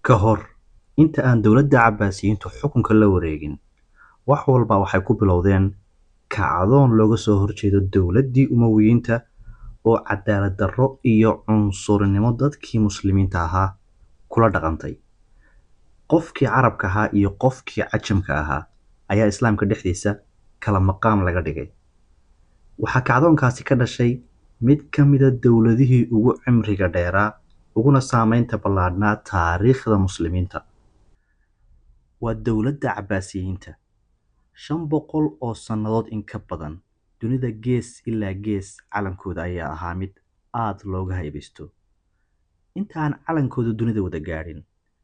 Ka hor inta aan dowladda Cabbaasiyiintu xukunka la wareegin, wax walba waxay ku bilowdeen kacdoon looga soo horjeedo dowladdii Umayyadeed oo cadaalad darro iyo cunsurinimo dadkii Muslimiinta ahaa kula dhaqantay. Qofkii Carabka ahaa iyo qofkii Cajamka ahaa ayaa Islaamka dhexdiisa kala maqaam laga dhigay. Waxaa kacdoonkaasi ka dhashay mid ka mid ah dowladihii ugu cimriga dheeraa uguna saameynta ballaadhnaa taariikhda Muslimiinta. Waa dowladda Cabbaasiyiinta. 500 oo sannadood in ka badan, dunida gees ilaa gees calankooda ayaa ahaa mid aad looga haybaysto. Inta aan calankooda dunida wada gaadhin,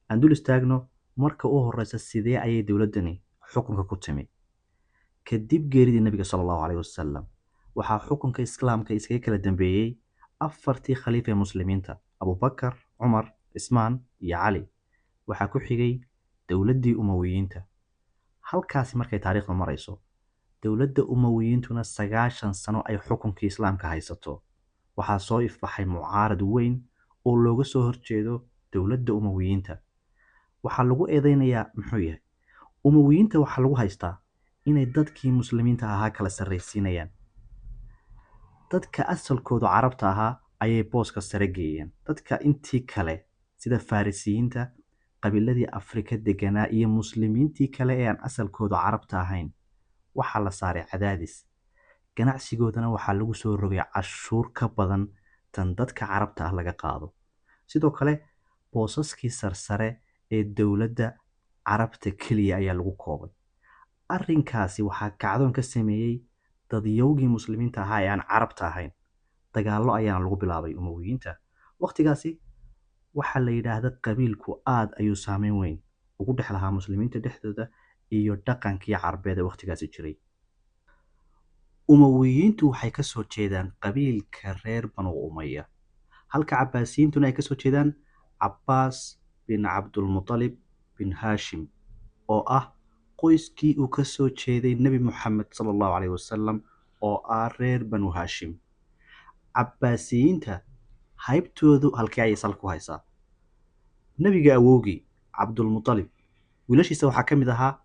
aan dul istaagno marka u horreysa sidee ayay dowladdani xukunka ku timi. Kadib geeridii Nabiga sallallahu alayhi wasallam, waxaa xukunka Islaamka iskaga kala dambeeyay 4tii khaliif ee Muslimiinta: Abubakar, Cumar, Cismaan iyo Cali. Waxaa ku xigay dowladdii Umayyadeed. Halkaasi markay taariikhdu marayso, dowladda Umayyadeeduna 90 sano ay xukunkii Islaamka haysato, waxaa soo ifbaxay mucaarad weyn oo looga soo horjeedo dowladda Umayyadeed. Waxaa lagu eedeynayaa muxuu yahay? Umayyadeed waxaa lagu haystaa inay dadkii Muslimiinta ahaa kala sarreysiinayaan. Dadka asalkoodu Carabta ahaa ayay booska sare geeyeen. Dadka intii kale sida Farisiyiinta, qabiiladii Afrika deganaa iyo Muslimiintii kale ee aan asalkoodu Carabta ahayn, waxaa la saaray cadaadis. Ganacsigoodana waxaa lagu soo rogay cashuur ka badan tan dadka Carabta ah laga qaado. Sidoo kale, boosaskii sarsare ee dowladda Carabta keliya ayaa lagu koobay. Arrinkaasi waxaa kacdoon ka sameeyay dadyowgii Muslimiinta ahaa ee aan Carabta ahayn. Dagaallo ayaana lagu bilaabay Umayyadeed. Waqtigaasi waxaa la yidhaahdaa qabiilku aad ayuu saameyn weyn ugu dhex lahaa Muslimiinta dhexdooda iyo dhaqankii Carbeed ee waqtigaasi jiray. Umayyadeed waxay ka soo jeedaan qabiilka reer Banu Umayya, halka Cabbaasiyiintuna ay ka soo jeedaan Cabbaas bin Cabdulmutalib bin Haashim oo ah qoyskii uu ka soo jeeday Nebi Muxamed sallallahu alayhi wasallam oo ah reer Banu Haashim. Cabbaasiyiinta haybtoodu halkee ayay sal ku haysaa? Nebiga awowgii Cabdulmutalib, wiilashiisa waxaa ka mid ahaa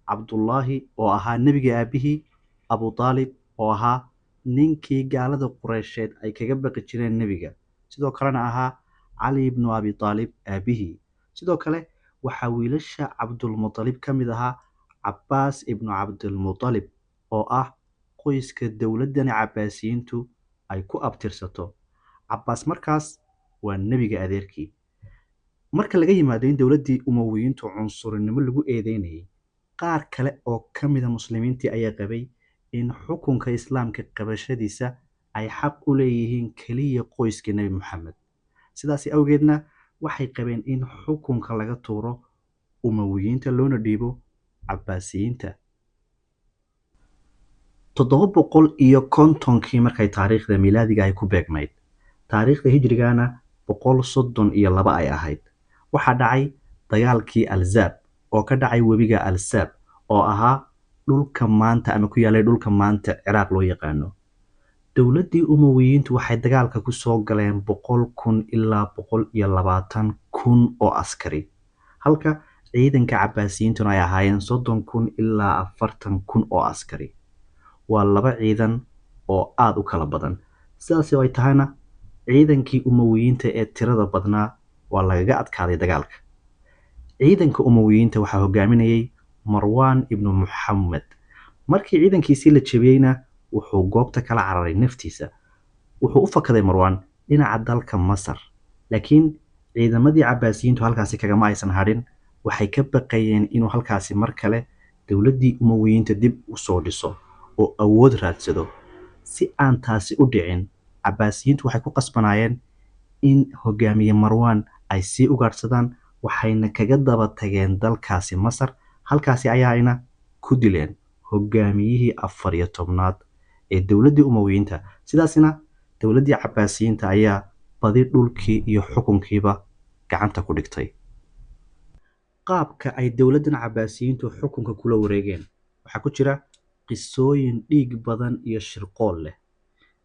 Cabdullaahi oo ahaa nebiga aabihii, Abu Taalib oo ahaa ninkii gaalada Qureysheed ay kaga baqi jireen nebiga, sidoo kalena ahaa Cali ibnu Abi Taalib aabihii. Sidoo kale waxaa wiilasha Cabdulmutalib ka mid ahaa Cabbaas ibnu Cabdilmutalib oo ah qoyska dowladdani Cabbaasiyiintu ay ku abtirsato. Cabbaas markaas waa nebiga adeerkii. Marka laga yimaado in dowladdii Umayyadeed cunsurinimo lagu eedeynayay, qaar kale oo ka mid ah Muslimiintii ayaa qabay in xukunka Islaamka qabashadiisa ay xaq u leeyihiin keliya qoyska Nebi Muxamed. Sidaas awgeedna waxay qabeen in xukunka laga tuuro Umayyadeed loona dhiibo Cabbaasiyiinta. 750kii markay taariikhda miilaadiga ay ku beegmayd, taariikhda hijrigana 132 ay ahayd, waxaa dhacay dagaalkii Alzaab oo ka dhacay webiga Alsaab oo ahaa dhulka maanta ama ku yaalay dhulka maanta Ciraaq loo yaqaano. Dowladdii Umayyadeed waxay dagaalka ku soo galeen 100,000 ilaa 120,000 oo askari, halka ciidanka Cabbaasiyiintuna ay ahaayeen 30,000 ilaa 40,000 oo askari. Waa laba ciidan oo aad u kala badan. Sidaas oo ay tahayna, ciidankii Umayyadeed ee tirada badnaa waa lagaga adkaaday dagaalka. Ciidanka Umayyadeed waxaa hogaaminayay Marwaan ibnu Muxamed. Markii ciidankiisii la jabiyeyna, wuxuu goobta kala cararay naftiisa. Wuxuu u fakaday Marwaan dhinaca dalka Masar, laakiin ciidamadii Cabbaasiyiintu halkaasi kagama aysan hadhin. Waxay ka baqayeen inuu halkaasi mar kale dowladdii Umayyadeed dib u soo dhiso oo awood raadsado. Si aan taasi u dhicin, Cabbaasiyiintu waxay ku qasbanaayeen in hogaamiye Marwaan ay sii ugaadhsadaan, waxayna kaga daba tageen dalkaasi Masar. Halkaasi ayaana ku dileen hogaamiyihii 14aad ee dowladdii Umayyadeed. Sidaasina dowladdii Cabbaasiyiinta ayaa badi dhulkii iyo xukunkiiba gacanta ku dhigtay. Qaabka ay dowladdan Cabbaasiyiintu xukunka kula wareegeen waxaa ku jira qisooyin dhiig badan iyo shirqool leh.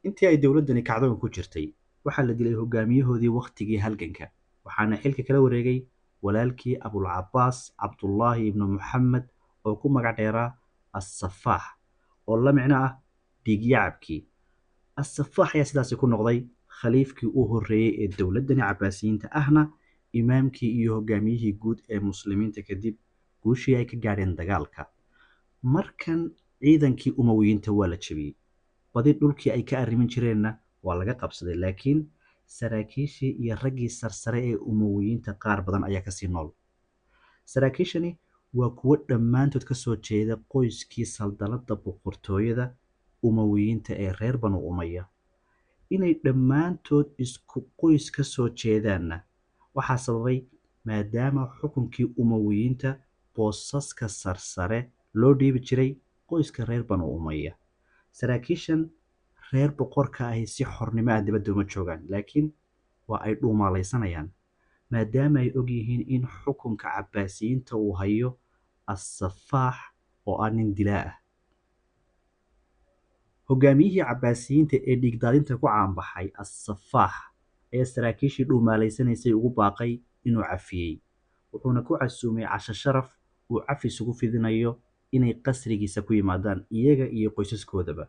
Intii ay dowladdani kacdoon ku jirtay, waxaa la dilay hogaamiyahoodii waqtigii halganka, waxaana xilka kala wareegay walaalkii abulcabaas cabdullaahi ibnu muxamed oo ku magac dheeraa assafaax oo la micno ah dhiigyacabkii. assafaax ayaa sidaasi ku noqday khaliifkii u horreeyey ee dowladdani cabaasiyiinta ahna imaamkii iyo hogaamiyihii guud ee muslimiinta kadib guushii ay ka gaadheen dagaalka. markan ciidankii umawiyiinta waa la jebiyey, badi dhulkii ay ka arrimin jireenna waa laga qabsaday, laakiin saraakiishii iyo raggii sarsare ee umawiyiinta qaar badan ayaa kasii nool. saraakiishani waa kuwo dhammaantood ka soo jeeda qoyskii saldalada boqortooyada umawiyiinta ee reer banu umaya. inay dhammaantood isku qoys ka soo jeedaanna waxaa sababay maadaama xukunkii umawiyiinta boosaska sarsare loo dhiibi jiray qoyska reer banu umaya. saraakiishan reer boqorka ahi si xornimo ah dibadda uma joogaan, laakiin waa ay dhuumaalaysanayaan maadaama ay ogyihiin in xukunka cabaasiyiinta uu hayo assafaax oo ah nin dilaa ah. hogaamiyihii cabaasiyiinta ee dhiigdaadinta ku caanbaxay assafaax ayaa saraakiishii dhuumaalaysanaysay ugu baaqay inuu cafiyey, wuxuuna ku casuumay casho sharaf uu cafis ugu fidinayo inay qasrigiisa ku yimaadaan iyaga iyo qoysaskoodaba.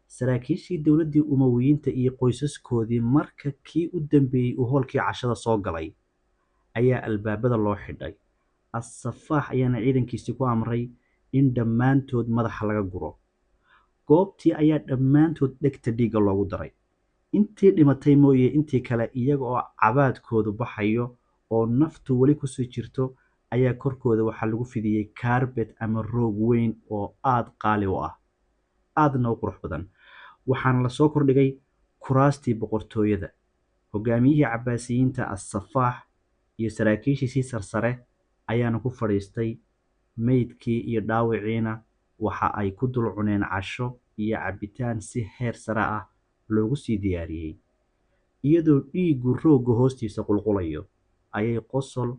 saraakiishii dowladdii umawiyiinta iyo qoysaskoodii marka kii u dambeeyey uu hoolkii cashada soo galay ayaa albaabada loo xidhay. assafaax ayaana ciidankiisii ku amray in dhammaantood madaxa laga guro. goobtii ayaa dhammaantood dhegta dhiigga loogu daray. intii dhimatay mooye intii kale iyaga oo cabaadkoodu baxayo oo naftu weli kusii jirto ayaa korkooda waxaa lagu fidiyey kaarbet ama roog weyn oo aad qaali u ah, aadna u qurux badan. waxaana lasoo kordhigay kuraastii boqortooyada. hogaamiyihii cabaasiyiinta assafaax iyo saraakiishiisii sarsare ayaana ku fadhiistay. meydkii iyo dhaawiciina waxa ay ku dul cuneen casho iyo cabitaan si heer sare ah loogu sii diyaariyey. iyadoo dhiiggu roogga hoostiisa qulqulayo ayay qosol,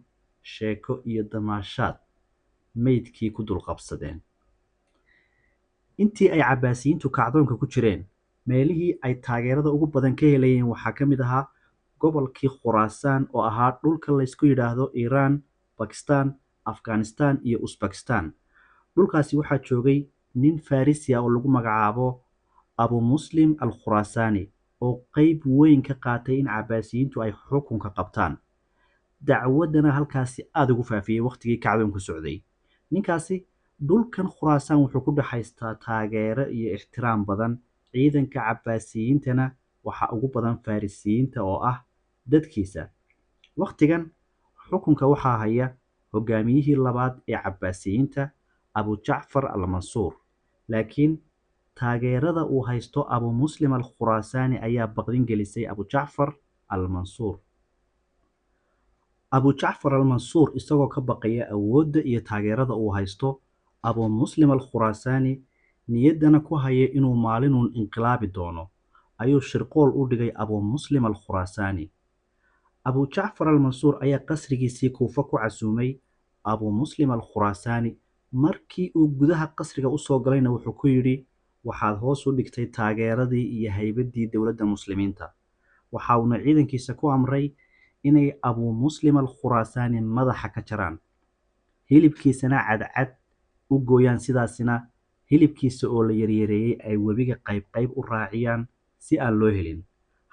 sheeko iyo damaashaad meydkii ku dul qabsadeen. intii ay cabaasiyiintu kacdoonka ku jireen, meelihii ay taageerada ugu badan ka helayeen waxaa ka mid ahaa gobolkii khuraasaan oo ahaa dhulka laysku yidhaahdo iiraan, bakistaan, afghanistaan iyo usbakistaan. dhulkaasi waxaa joogay nin farisiya oo lagu magacaabo abu muslim al khuraasaani oo qeyb weyn ka qaatay in cabaasiyiintu ay xukunka qabtaan. dacwaddana halkaasi aada ugu faafiyey waqtigii kacdoonku socday. ninkaasi dhulkan khuraasaan wuxuu ku dhexaystaa taageero iyo ixtiraam badan. ciidanka cabaasiyiintana waxaa ugu badan farisiyiinta oo ah dadkiisa. waqtigan xukunka waxaa haya hogaamiyihii labaad ee cabaasiyiinta abu jacfar al mansuur, laakiin taageerada uu haysto abu muslim al khuraasaani ayaa baqdin gelisay abu jacfar al mansuur. abu jacfar al mansuur isagoo ka baqaya awoodda iyo taageerada uu haysto abu muslim al khuraasaani, niyaddana ku haya inuu maalinuun inqilaabi doono, ayuu shirqool u dhigay abu muslim al khuraasaani. abu jacfar al mansuur ayaa qasrigiisii kuufa ku casuumay abu muslim al khuraasaani. markii uu gudaha qasriga usoo galayna wuxuu ku yidhi, waxaad hoos u dhigtay taageeradii iyo haybaddii dowladda muslimiinta. waxa uuna ciidankiisa ku amray inay abu muslim al khuraasaani madaxa ka jaraan, hilibkiisana cadcad u gooyaan, sidaasina hilibkiisa oo la yaryareeyey ay webiga qayb qayb u raaciyaan si aan loo helin.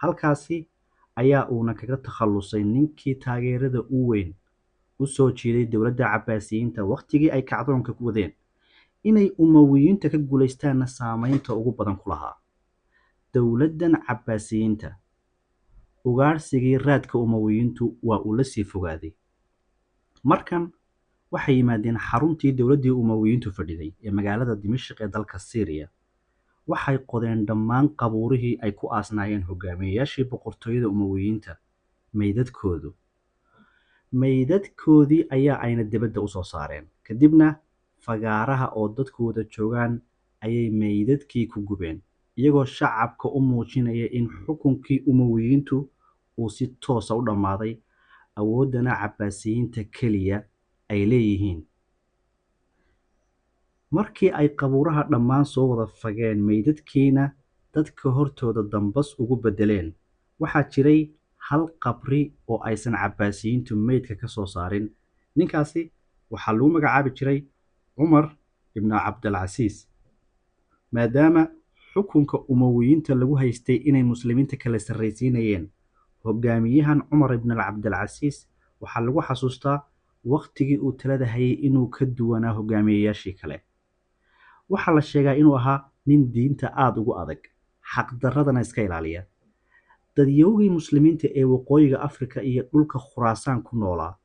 halkaasi ayaa uuna kaga takhallusay ninkii taageerada u weyn u soo jiiday dowladda cabaasiyiinta waqtigii ay kacdoonka ku wadeen. inay umawiyiinta ka guulaystaanna saameynta ugu badan ku lahaa. dowladdan cabaasiyiinta ugaarsigii raadka umawiyiintu waa uu la sii fogaaday. markan waxay yimaadeen xaruntii dowladdii umawiyiintu fadhiday ee magaalada dimashq ee dalka syriya. waxay qodeen dhammaan qabuurihii ay ku aasnaayeen hogaamiyeyaashii boqortooyada umawiyiinta. meydadkoodii ayaa ayna dibadda usoo saareen, kadibna fagaaraha oo dadku wada joogaan ayay meydadkii ku gubeen, iyagoo shacabka u muujinaya in xukunkii umawiyiintu uu si toosa u dhammaaday, awooddana cabaasiyiinta keliya ay leeyihiin. markii ay qabuuraha dhammaan soo wada fageen meydadkiina dadka hortooda dambas ugu beddeleen, waxaa jiray hal qabri oo aysan cabbaasiyiintu meydka ka soo saarin. Ninkaasi waxaa lagu magacaabi jiray Cumar ibnu Cabdilcasiis, maadaama xukunka Umawiyiinta lagu haystay inay muslimiinta kala sarraysiinayeen. Hogaamiyahan Cumar ibn Cabdilcasiis waxaa lagu xasuustaa waqtigii uu talada hayay inuu ka duwanaa hogaamiyeyaashii kale. Waxaa la sheegaa inuu ahaa nin diinta aad ugu adag, xaqdarradana iska ilaaliya. Dadyowgii muslimiinta ee waqooyiga Afrika iyo dhulka Khuraasaan ku noolaa,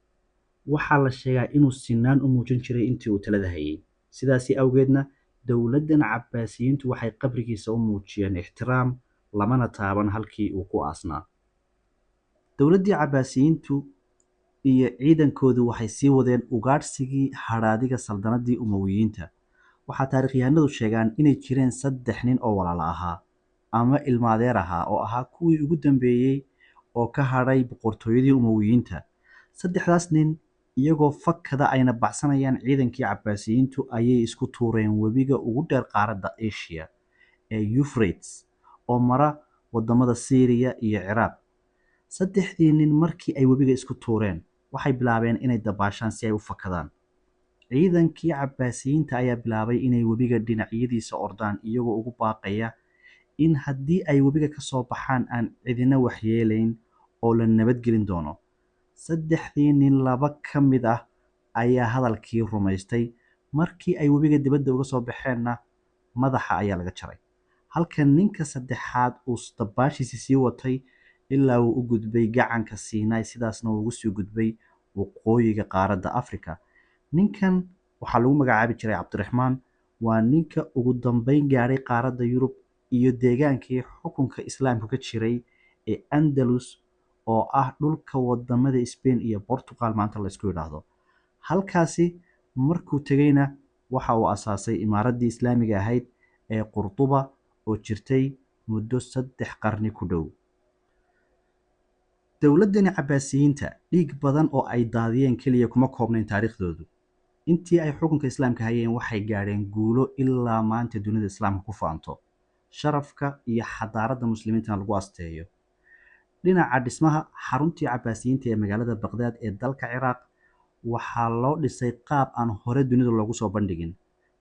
waxaa la sheegaa inuu sinaan u muujin jiray intii uu talada hayay. Sidaasi awgeedna, dowladdan Cabbaasiyiintu waxay qabrigiisa u muujiyeen ixtiraam, lamana taaban halkii uu ku aasnaa. Dowladdii Cabbaasiyiintu iyo ciidankoodu waxay sii wadeen ugaadhsigii hadhaadiga saldanadii Umawiyiinta. Waxaa taariikhyahanadu sheegaan inay jireen 3 nin oo walaalo ahaa ama ilmaadeer ahaa oo ahaa kuwii ugu dambeeyey oo ka hadhay boqortooyadii Umawiyiinta. 3daas nin iyagoo fakada ayna baxsanayaan ciidankii Cabbaasiyiintu ayay isku tuureen webiga ugu dheer qaaradda Asia ee Euphrates oo mara wadamada Syria iyo Ciraaq. 3dii nin markii ay webiga isku tuureen waxay bilaabeen inay dabaashaan si ay u fakadaan. Ciidankii Cabbaasiyiinta ayaa bilaabay inay webiga dhinacyadiisa ordaan iyagoo ugu baaqaya in haddii ay webiga ka soo baxaan aan cidina waxyeelayn oo la nabadgelin doono. 3dii nin 2 ka mid ah ayaa hadalkii rumaystay. Markii ay webiga dibadda uga soo baxeenna madaxa ayaa laga jaray, halka ninka 3aad uu dabaashiisii sii watay ilaa uu u gudbay gacanka Siinay, sidaasna uu ugu sii gudbay waqooyiga qaaradda Afrika. Ninkan waxaa lagu magacaabi jiray Cabdiraxmaan. Waa ninka ugu dambeyn gaadhay qaaradda Yurub iyo deegaankii xukunka Islaamku ka jiray ee Andalus oo ah dhulka wadamada Spain iyo Portugal maanta la isku yidhaahdo. Halkaasi markuu tegayna waxa uu asaasay imaaraddii Islaamiga ahayd ee Qurtuba oo jirtay muddo 3 qarni ku dhow. Dowladdani Cabbaasiyiinta dhiig badan oo ay daadiyeen keliya kuma koobnayn taariikhdoodu. Intii ay xukunka Islaamka hayeen waxay gaadheen guulo ilaa maanta dunida Islaamka ku faanto, sharafka iyo xadaaradda muslimiintana lagu asteeyo. Dhinaca dhismaha, xaruntii Cabbaasiyiinta ee magaalada Baqdaad ee dalka Ciraaq waxaa loo dhisay qaab aan hore dunida loogu soo bandhigin.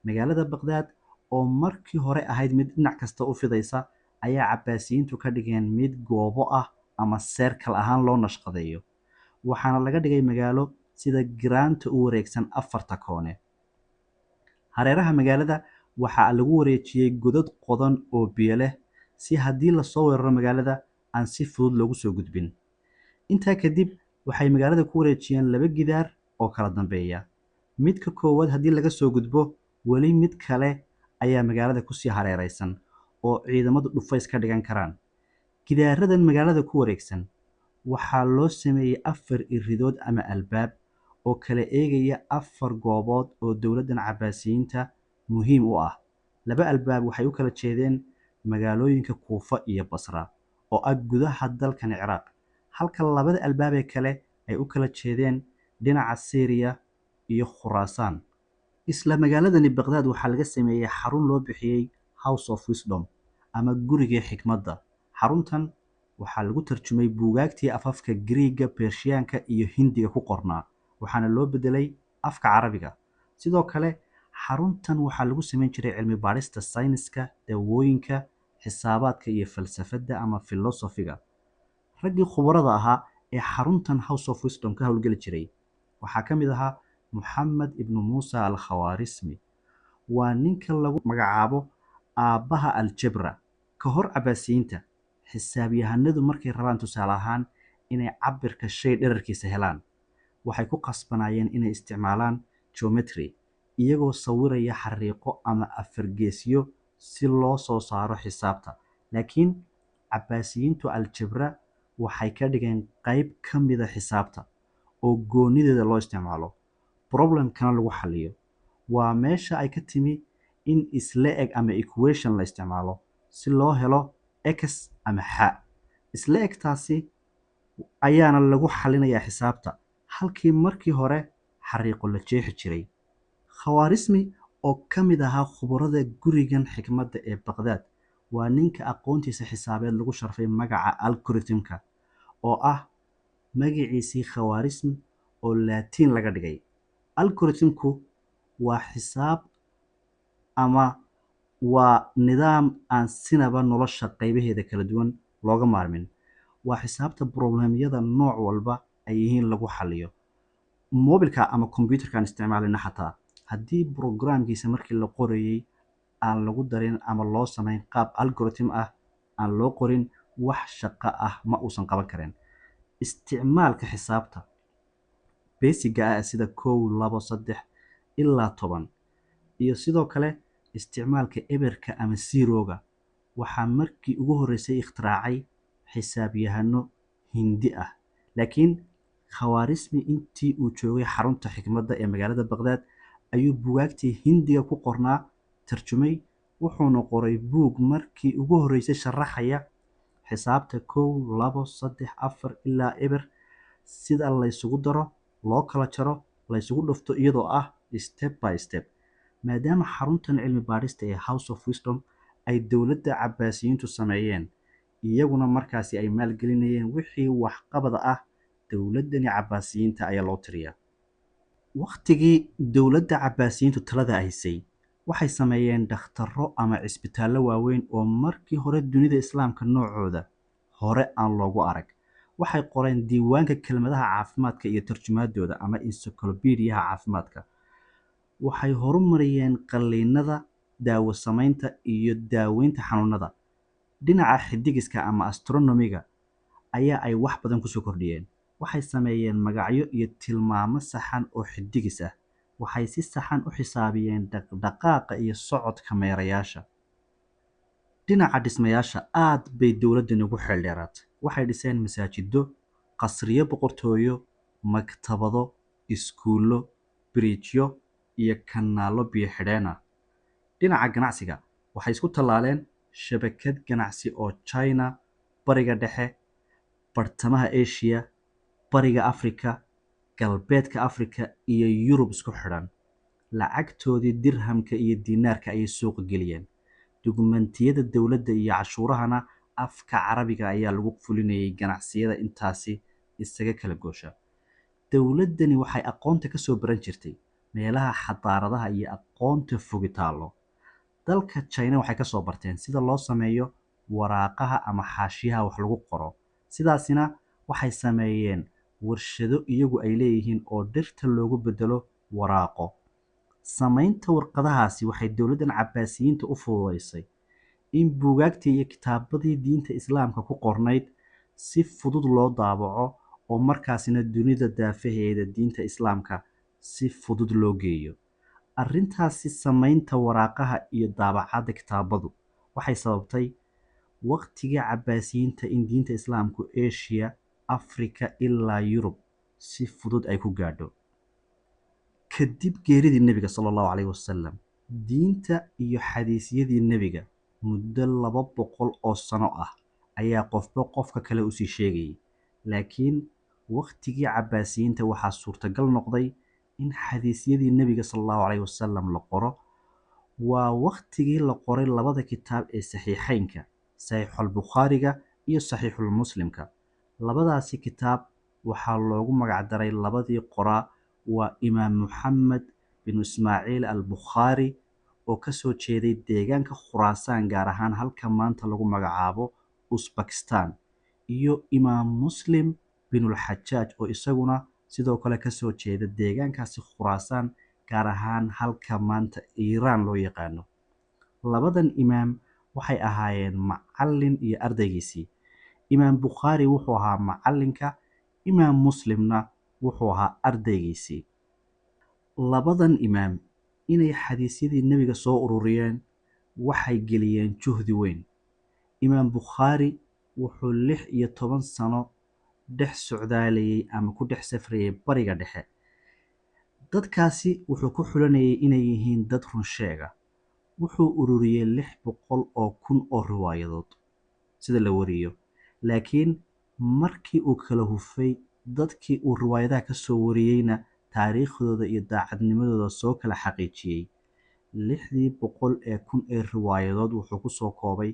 Magaalada Baqdaad oo markii hore ahayd mid dhinac kasta u fidaysa ayaa Cabbaasiyiintu ka dhigeen mid goobo ah ama seerkal ahaan loo nashqadeeyo, waxaana laga dhigay magaalo sida giraanta u wareegsan 4 koone. Hareeraha magaalada waxaa lagu wareejiyey godad qodan oo biyo leh si haddii lasoo weeraro magaalada aan si fudud loogu soo gudbin. Intaa kadib waxay magaalada ku wareejiyeen 2 gidaar oo kala dambeeya. Midka koowaad haddii laga soo gudbo, weli mid kale ayaa magaalada kusii hareeraysan oo ciidamadu dhufays ka dhigan karaan. Gidaaradan magaalada ku wareegsan waxaa loo sameeyey 4 iridood ama albaab oo kala eegaya 4 goobood oo dowladdan Cabbaasiyiinta muhiim u ah. 2 albaab waxay u kala jeedeen magaalooyinka Kuufa iyo Basra oo ah gudaha dalkan Ciraaq, halka 2 albaab ee kale ay u kala jeedeen dhinaca Syria iyo Khuraasaan. Isla magaaladani Baqdaad waxaa laga sameeyey xarun loo bixiyey House of Wisdom ama gurigii xikmadda. Xaruntan waxaa lagu tarjumay buugaagtii afafka Giriigga, Bershiyaanka iyo Hindiga ku qornaa, waxaana loo bedelay afka Carabiga. Sidoo kale xaruntan waxaa lagu samayn jiray cilmi baadhista sayniska, dawooyinka, xisaabaadka iyo falsafadda ama filosofiga. Raggii khubarada ahaa ee xaruntan House of Wisdom ka howlgeli jiray waxaa ka mid ahaa Moxamed ibnu Muusa al-Khawaarismi. Waa ninka lagu magacaabo aabbaha aljabra. Ka hor Cabbaasiyiinta, xisaabyahanadu markay rabaan tusaale ahaan inay cabirka shay dhererkiisa helaan, waxay ku qasbanaayeen inay isticmaalaan geometry iyagoo sawiraya xariiqo ama afargeesyo si loo soo saaro xisaabta. Laakiin Cabbaasiyiintu aljabra waxay ka dhigeen qayb ka mida xisaabta oo goonideeda loo isticmaalo, problemkana lagu xalliyo. Waa meesha ay ka timi in isla eg ama equation la isticmaalo si loo helo x ama x. Isla egtaasi ayaana lagu xalinayaa xisaabta halkii markii hore xariiqo la jeexi jiray. Khawaarismi oo ka mid ahaa khubarada gurigan xikmadda ee Baqdaad waa ninka aqoontiisa xisaabeed lagu sharfay magaca algorithm-ka oo ah magaciisii khawaarism oo laatiin laga dhigay. Algorithm-ku waa xisaab ama waa nidaam aan sinaba nolosha qaybaheeda kala duwan looga maarmin. Waa xisaabta problemyada nooc walba ay yihiin lagu xaliyo. Mobilka ama computerkaan isticmaalina xataa haddii programkiisa markii la qorayey aan lagu darin ama loo samayn qaab algorithm ah, aan loo qorin, wax shaqo ah ma uusan qaban karin. Isticmaalka xisaabta basiga ah sida 1, 2, 3 ilaa 10 iyo sidoo kale isticmaalka eberka ama zero-ga waxaa markii ugu horreysay ikhtiraacay xisaabyahano Hindi ah. Laakiin Khawaarismi intii uu joogay xarunta xikmadda ee magaalada Baghdad ayuu buugaagtii Hindiga ku qornaa tarjumay, wuxuuna qoray buug markii ugu horreysay sharaxaya xisaabta 1, 2, 3, 4 ilaa eber, sida laysugu daro, loo kala jaro, laysugu dhufto iyadoo ah step by step. Maadaama xaruntan cilmi baadhista ee House of Wisdom ay dowladda Cabbaasiyiintu sameeyeen, iyaguna markaasi ay maalgelinayeen wixii waxqabada ah, dowladdani Cabbaasiyiinta ayaa loo tiriyaa. Waqtigii dowladda Cabbaasiyiintu talada haysay, waxay sameeyeen dhakhtarro ama cisbitaallo waaweyn oo markii hore dunida Islaamka noocooda hore aan loogu arag. Waxay qoreen diiwaanka kelmadaha caafimaadka iyo tarjumaadooda ama encyclopedia caafimaadka. Waxay horumariyeen qalliinada, daawo samaynta iyo daaweynta xanuunada. Dhinaca xidigiska ama astronomiga ayaa ay wax badan kusoo kordhiyeen. Waxay sameeyeen magacyo iyo tilmaamo saxan oo xidigis ah. Waxay si saxan u xisaabiyeen dhaqdhaqaaqa iyo socodka meerayaasha. Dhinaca dhismayaasha aad bay dowladdani ugu xeeldheeraatay. Waxay dhiseen masaajido, qasriyo boqortooyo, maktabado, iskuullo, biriijyo iyo kanaallo biyo xidheen ah. Dhinaca ganacsiga waxay isku tallaaleen shabakad ganacsi oo China, Bariga Dhexe, Bartamaha Aasiya, Bariga Afrika, Galbeedka Afrika iyo Yurub isku xidhan. Lacagtoodii dirhamka iyo diinaarka ayay suuqa geliyeen. Dukumentiyada dowladda iyo cashuurahana afka Carabiga ayaa lagu fulinayay ganacsiyada intaasi isaga kala goosha. Dowladdani waxay aqoonta ka soo baran jirtay meelaha xadaaradaha iyo aqoonta fogi taallo. Dalka China waxay ka soo barteen sida loo sameeyo waraaqaha ama xaashiyaha wax lagu qoro. Sidaasina waxay sameeyeen warshado iyagu ay leeyihiin oo dhirta loogu beddelo waraaqo. Samaynta warqadahaasi waxay dowladdan Cabbaasiyiinta u fududeysay in buugaagtii iyo kitaabadii diinta Islaamka ku qornayd si fudud loo daabaco oo markaasina dunida daafaheeda diinta Islaamka si fudud loo geeyo. Arrintaasi samaynta waraaqaha iyo daabacadda kitaabadu waxay sababtay waqtigii Cabbaasiyiinta in diinta Islaamku Aasiya, Afrika ilaa Yurub si fudud ay ku gaadho. Kadib geeridii Nebiga sallallahu calayhi wasallam, diinta iyo xadiisyadii Nebiga muddo 200 oo sano ah ayaa qofba qofka kale u sii sheegayay. Laakiin waqtigii Cabbaasiyiinta waxaa suurtagal noqday in xadiisyadii Nebiga sallallahu calayhi wasallam la qoro. Waa waqtigii la qoray labada kitaab ee saxiixeynka, Saxiixul Bukhaariga iyo Saxiixul Muslimka. Labadaasi kitaab waxaa loogu magac daray labadii qoraa waa Imaam Muxamed bin Ismaaciil al-Bukhaari oo ka soo jeeday deegaanka Khuraasaan, gaar ahaan halka maanta lagu magacaabo Uzbekistan, iyo Imaam Muslim binulxajaaj oo isaguna sidoo kale ka soo jeeda deegaankaasi Khuraasaan, gaar ahaan halka maanta Iiraan loo yaqaano. Labadan imaam waxay ahaayeen macallin iyo ardaygiisii. Imaam Bukhaari wuxuu ahaa macallinka, Imaam Muslimna wuxuu ahaa ardaygiisii. Labadan imaam inay xadiisyadii Nebiga soo ururiyeen waxay geliyeen juhdi weyn. Imaam Bukhaari wuxuu 16 sano dhex socdaalayay ama ku dhex safrayay Bariga Dhexe. Dadkaasi wuxuu ku xulanayay inay yihiin dad run sheega. Wuxuu ururiyey 600,000 oo riwaayadood sida la wariyo. Laakiin markii uu kala hufay dadkii uu riwaayadaha ka soo wariyeyna taariikhdooda iyo daacadnimadooda soo kala xaqiijiyey, 600,000 ee riwaayadood wuxuu ku soo koobay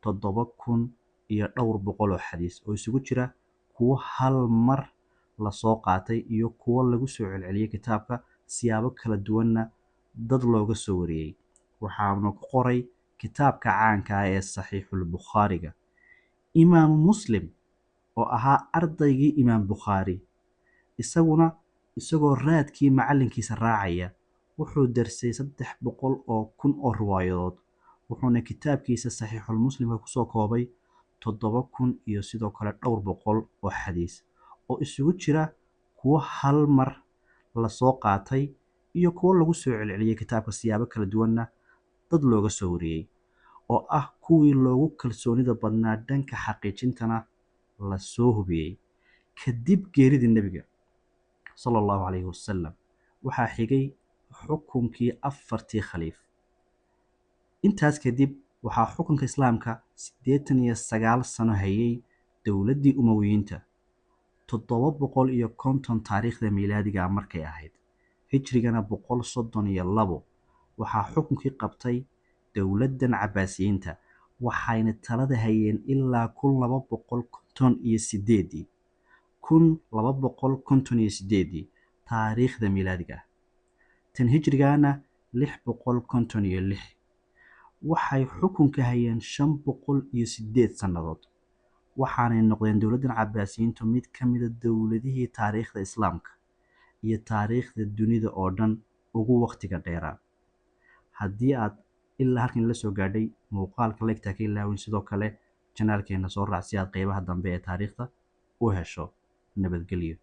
7,000 iyo dhowr boqol oo xadiis oo isugu jira kuwo hal mar lasoo qaatay iyo kuwo lagu soo celceliyey kitaabka siyaabo kala duwanna dad looga soo wariyey. Waxaana ku qoray kitaabka caanka ah ee saxiixulbukhaariga. Imaamu Muslim oo ahaa ardaygii Imaam Bukhaari, isagoo raadkii macallinkiisa raacaya, wuxuu darsay 300,000 oo riwaayadood, wuxuuna kitaabkiisa Saxiixulmuslimka kusoo koobay 7,000 iyo sidoo kale dhowr boqol oo xadiis, oo isugu jira kuwo hal mar lasoo qaatay iyo kuwo lagu soo celceliyey kitaabka siyaabo kala duwanna dad looga soo wariyey, oo ah kuwii loogu kalsoonida badnaa dhanka xaqiijintana la soo hubiyey. Kadib geeridii Nebiga sallallahu calayhi wasallam waxaa xigay xukunkii 4tii khaliif. Intaas kadib waxaa xukunka Islaamka 89 sano hayay dowladdii Umayyadeed. 750 taariikhda miilaadiga markay ahayd, hijrigana 132, waxaa xukunkii qabtay dowladdan Cabbaasiyiinta, waxayna talada hayeen ilaa 1258 taariikhda miilaadiga ah, tan hijrigana 656. waxay xukunka hayeen 508 sannadood, waxaanay noqdeen dowladdan Cabbaasiyiintu mid ka mida dowladihii taariikhda Islaamka iyo taariikhda dunida oo dhan ugu waqtiga dheeraa. Haddii aad ilaa halkan la soo gaadhay, muuqaalka like ka ilaawin, sidoo kale janaalkeena soo raac si aad qeybaha dambe ee taariikhda u hesho. Nabadgelyo.